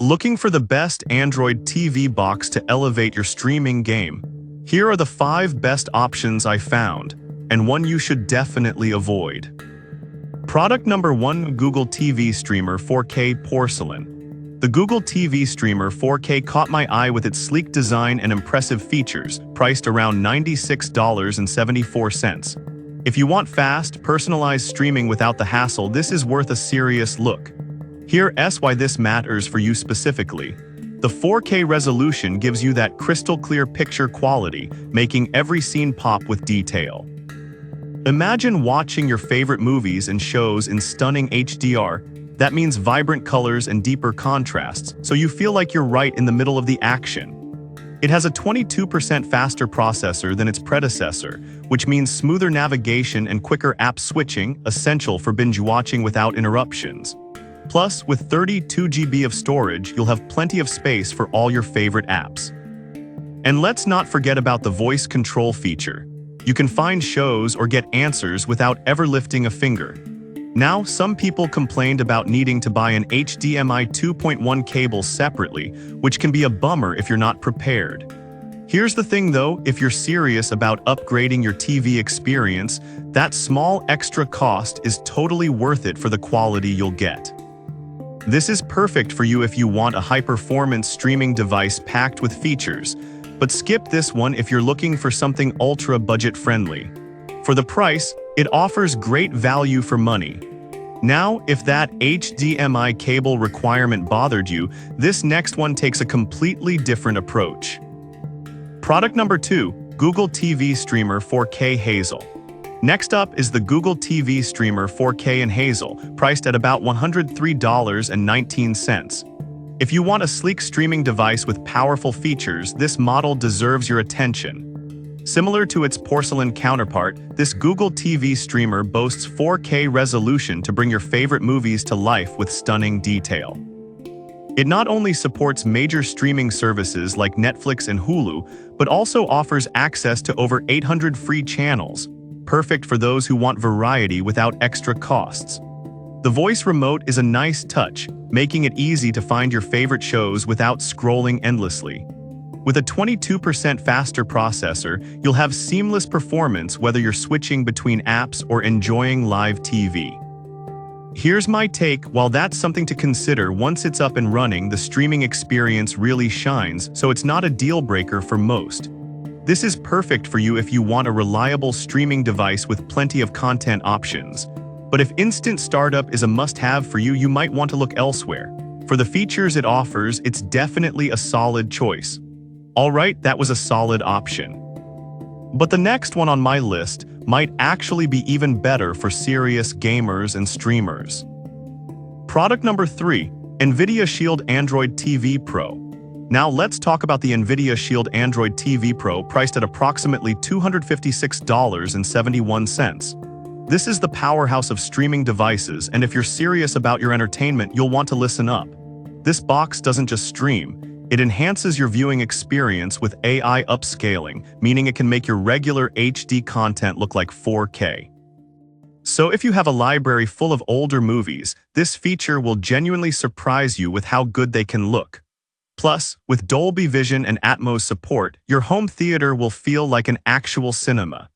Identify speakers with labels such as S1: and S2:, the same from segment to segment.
S1: Looking for the best Android TV box to elevate your streaming game? Here are the 5 best options I found, and one you should definitely avoid. Product number 1: Google TV Streamer 4K Porcelain. The Google TV Streamer 4K caught my eye with its sleek design and impressive features, priced around $96.74. If you want fast, personalized streaming without the hassle, this is worth a serious look. Here's why this matters for you specifically. The 4K resolution gives you that crystal clear picture quality, making every scene pop with detail. Imagine watching your favorite movies and shows in stunning HDR. That means vibrant colors and deeper contrasts, so you feel like you're right in the middle of the action. It has a 22% faster processor than its predecessor, which means smoother navigation and quicker app switching, essential for binge watching without interruptions. Plus, with 32 GB of storage, you'll have plenty of space for all your favorite apps. And let's not forget about the voice control feature. You can find shows or get answers without ever lifting a finger. Now, some people complained about needing to buy an HDMI 2.1 cable separately, which can be a bummer if you're not prepared. Here's the thing though, if you're serious about upgrading your TV experience, that small extra cost is totally worth it for the quality you'll get. This is perfect for you if you want a high-performance streaming device packed with features, but skip this one if you're looking for something ultra-budget-friendly. For the price, it offers great value for money. Now, if that HDMI cable requirement bothered you, this next one takes a completely different approach. Product number 2: Google TV Streamer 4K Hazel. Next up is the Google TV Streamer 4K in Hazel, priced at about $103.19. If you want a sleek streaming device with powerful features, this model deserves your attention. Similar to its porcelain counterpart, this Google TV Streamer boasts 4K resolution to bring your favorite movies to life with stunning detail. It not only supports major streaming services like Netflix and Hulu, but also offers access to over 800 free channels, perfect for those who want variety without extra costs. The voice remote is a nice touch, making it easy to find your favorite shows without scrolling endlessly. With a 22% faster processor, you'll have seamless performance whether you're switching between apps or enjoying live TV. Here's my take: while that's something to consider, once it's up and running, the streaming experience really shines, so it's not a deal breaker for most. This is perfect for you if you want a reliable streaming device with plenty of content options. But if instant startup is a must-have for you, you might want to look elsewhere. For the features it offers, it's definitely a solid choice. Alright, that was a solid option. But the next one on my list might actually be even better for serious gamers and streamers. Product number 3: NVIDIA Shield Android TV Pro. Now let's talk about the NVIDIA Shield Android TV Pro, priced at approximately $256.71. This is the powerhouse of streaming devices, and if you're serious about your entertainment, you'll want to listen up. This box doesn't just stream, it enhances your viewing experience with AI upscaling, meaning it can make your regular HD content look like 4K. So if you have a library full of older movies, this feature will genuinely surprise you with how good they can look. Plus, with Dolby Vision and Atmos support, your home theater will feel like an actual cinema.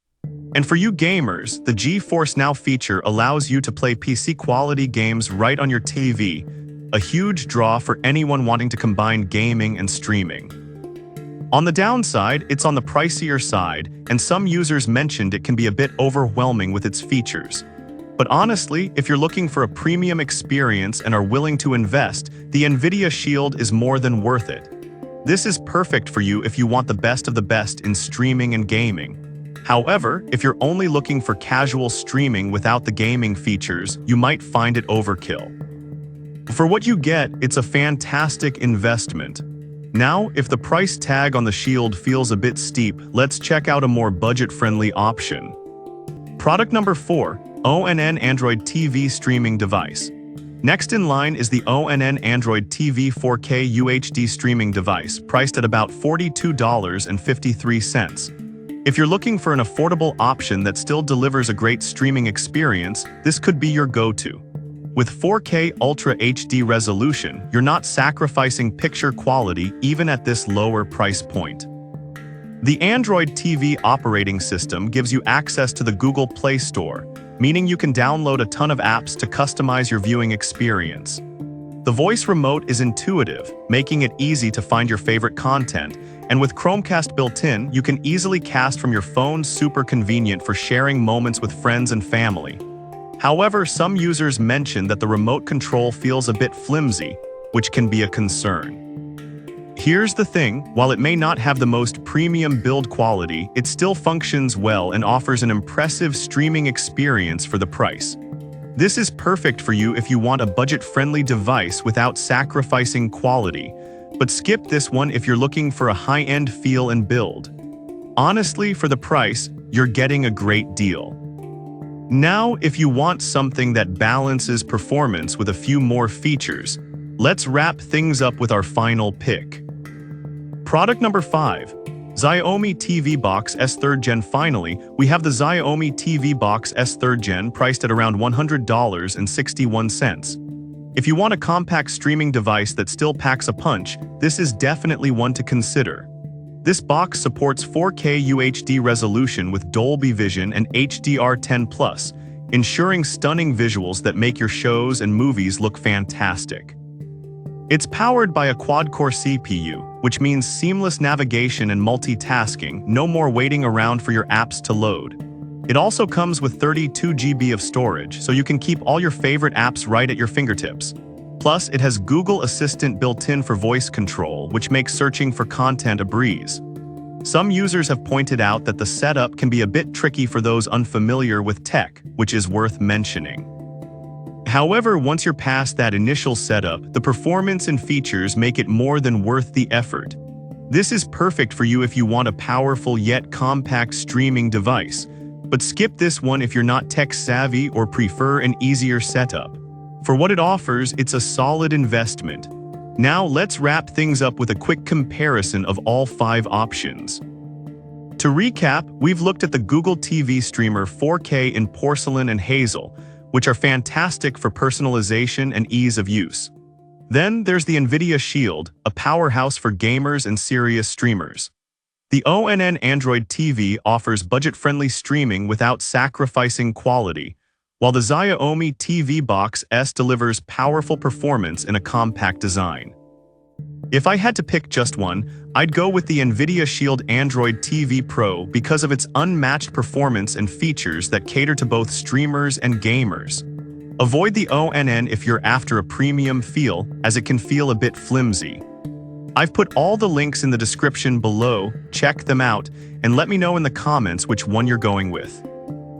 S1: And for you gamers, the GeForce Now feature allows you to play PC-quality games right on your TV, a huge draw for anyone wanting to combine gaming and streaming. On the downside, it's on the pricier side, and some users mentioned it can be a bit overwhelming with its features. But honestly, if you're looking for a premium experience and are willing to invest, the NVIDIA Shield is more than worth it. This is perfect for you if you want the best of the best in streaming and gaming. However, if you're only looking for casual streaming without the gaming features, you might find it overkill. For what you get, it's a fantastic investment. Now, if the price tag on the Shield feels a bit steep, let's check out a more budget-friendly option. Product number 4: ONN Android TV Streaming Device. Next in line is the ONN Android TV 4K UHD streaming device, priced at about $42.53. If you're looking for an affordable option that still delivers a great streaming experience, this could be your go-to. With 4K Ultra HD resolution, you're not sacrificing picture quality even at this lower price point. The Android TV operating system gives you access to the Google Play Store, meaning you can download a ton of apps to customize your viewing experience. The voice remote is intuitive, making it easy to find your favorite content, and with Chromecast built in, you can easily cast from your phone, super convenient for sharing moments with friends and family. However, some users mention that the remote control feels a bit flimsy, which can be a concern. Here's the thing, while it may not have the most premium build quality, it still functions well and offers an impressive streaming experience for the price. This is perfect for you if you want a budget-friendly device without sacrificing quality, but skip this one if you're looking for a high-end feel and build. Honestly, for the price, you're getting a great deal. Now, if you want something that balances performance with a few more features, let's wrap things up with our final pick. Product number 5. Xiaomi TV Box S 3rd Gen. Finally, we have the Xiaomi TV Box S 3rd Gen priced at around $100.61. If you want a compact streaming device that still packs a punch, this is definitely one to consider. This box supports 4K UHD resolution with Dolby Vision and HDR10+, ensuring stunning visuals that make your shows and movies look fantastic. It's powered by a quad-core CPU, which means seamless navigation and multitasking, no more waiting around for your apps to load. It also comes with 32 GB of storage, so you can keep all your favorite apps right at your fingertips. Plus, it has Google Assistant built in for voice control, which makes searching for content a breeze. Some users have pointed out that the setup can be a bit tricky for those unfamiliar with tech, which is worth mentioning. However, once you're past that initial setup, the performance and features make it more than worth the effort. This is perfect for you if you want a powerful yet compact streaming device, but skip this one if you're not tech-savvy or prefer an easier setup. For what it offers, it's a solid investment. Now let's wrap things up with a quick comparison of all 5 options. To recap, we've looked at the Google TV Streamer 4K in Porcelain and Hazel, which are fantastic for personalization and ease of use. Then there's the NVIDIA Shield, a powerhouse for gamers and serious streamers. The ONN Android TV offers budget-friendly streaming without sacrificing quality, while the Xiaomi TV Box S delivers powerful performance in a compact design. If I had to pick just one, I'd go with the NVIDIA Shield Android TV Pro because of its unmatched performance and features that cater to both streamers and gamers. Avoid the ONN if you're after a premium feel, as it can feel a bit flimsy. I've put all the links in the description below, check them out, and let me know in the comments which one you're going with.